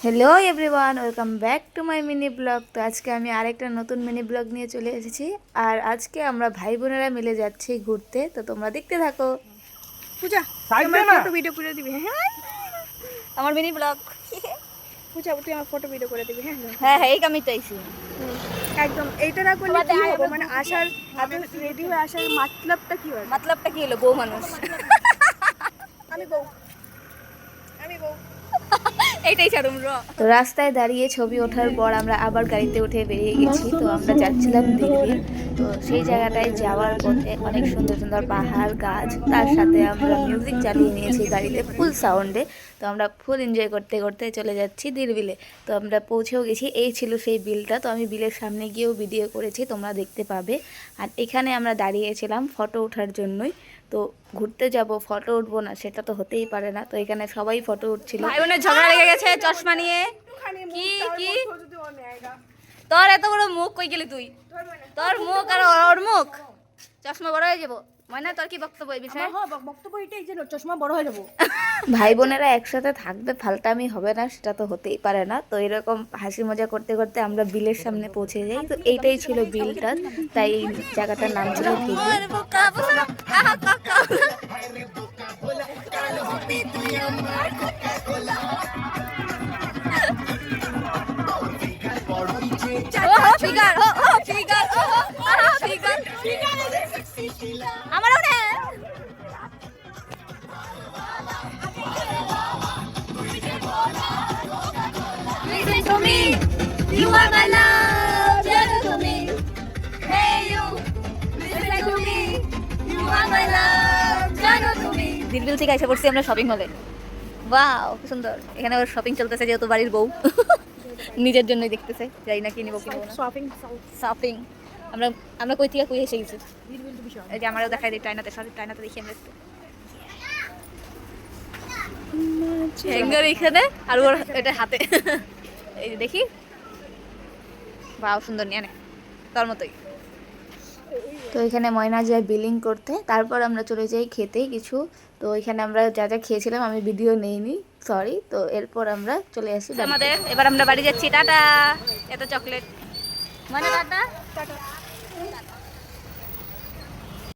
Hello everyone, welcome back to my mini blog. তো আজকে আমি আরেকটা নতুন মিনি ব্লগ নিয়ে চলে এসেছি। আর আজকে আমরা ভাই বোনেরা মিলে যাচ্ছি ঘুরতে, তো তোমরা দেখতে থাকো। পূজা আমার ফটো ভিডিও করে দিবি। হ্যাঁ আমার মিনি ব্লগ। পূজা তুই আমার ফটো ভিডিও করে দিবি। হ্যাঁ হ্যাঁ হ্যাঁ, এই কামই তো আইছি। একদম এইটা না করলে কি হবে, মানে আসার এত রেডি হয়ে আসার মতলবটা কি হয়? মতলবটা কি হলো? বউ মানুষ। আমি বউ আমি বউ এইটাই ছাড়ুম র। তো রাস্তায় দাঁড়িয়ে ছবি ওঠার পর আমরা আবার গাড়িতে উঠে বেরিয়ে গেছি। তো আমরা যাচ্ছিলাম দিল্লি। তো সেই জায়গাটায় যাওয়ার পথে অনেক সুন্দর সুন্দর পাহাড়, গাছ, তার সাথে আমরা মিউজিক চালিয়ে নিয়েছি গাড়িতে ফুল সাউন্ডে। তো আমরা ফুল এনজয় করতে করতে চলে যাচ্ছি দিলবিলে। তো আমরা পৌঁছেও গেছি। এই ছিল সেই বিলটা। তো আমি বিলের সামনে গিয়েও ভিডিও করেছি, তোমরা দেখতে পাবে। আর এখানে আমরা দাঁড়িয়েছিলাম ফটো ওঠার জন্যই। তো ঘুরতে যাব, ফটো উঠবো না সেটা তো হতেই পারে না। তো এখানে সবাই ফটো উঠছিল। ভাই বোনের ঝগড়া লেগে গেছে চশমা নিয়ে। কি কি তোর এত বড় মুখ, কই গেলি তুই? তোর মুখ আর ওর মুখ, চশমা বড় হয়ে যাবো। ময়না, তোর কি বক্তব্য এই বিষয়ে? বক্তব্য এটাই যে চশমা বড় হয়ে যাবো। ভাই বোনেরা একসাথে থাকবে, ফালতামি হবে না সেটা তো হতেই পারে না। তো এরকম হাসি মজা করতে করতে আমরা বিলের সামনে পৌঁছে যাই। তো এইটাই ছিল বিলটা, তাই এই জায়গাটার নাম ছিল দিল্লি। আমারও না। Listen to me, you are my love. Listen to me, hey you. Listen to me, you are my love. Listen to me. Delhi থেকে এসে পড়ছি আমরা শপিং মলে। ওয়াও, কি সুন্দর। এখানে ওর শপিং চলতেছে, যেহেতু বাড়ির বউ নিজের জন্যই দেখতেছে। যাই না কি নিব কি নিব না। শপিং আমরা আমরা কই থেকে কই এসে গেছি। এই যে আমারও দেখাই দিই টাইনাতে, সরি টাইনাতে দেখি আমরা একটু। হ্যাঙ্গার এখানে আর ওর এটা হাতে। এই যে দেখি, বাহ সুন্দর নিয়ে নে, তোর মতোই। তো এখানে ময়না যায় বিলিং করতে, তারপর আমরা চলে যাই খেতে কিছু। তো এখানে আমরা যা যা খেয়েছিলাম আমি ভিডিও নেইনি, সরি। তো এরপর আমরা চলে আসি আমাদের এবার আমরা বাড়ি যাচ্ছি। টাটা। এত চকলেট মানে টাটা টাটা।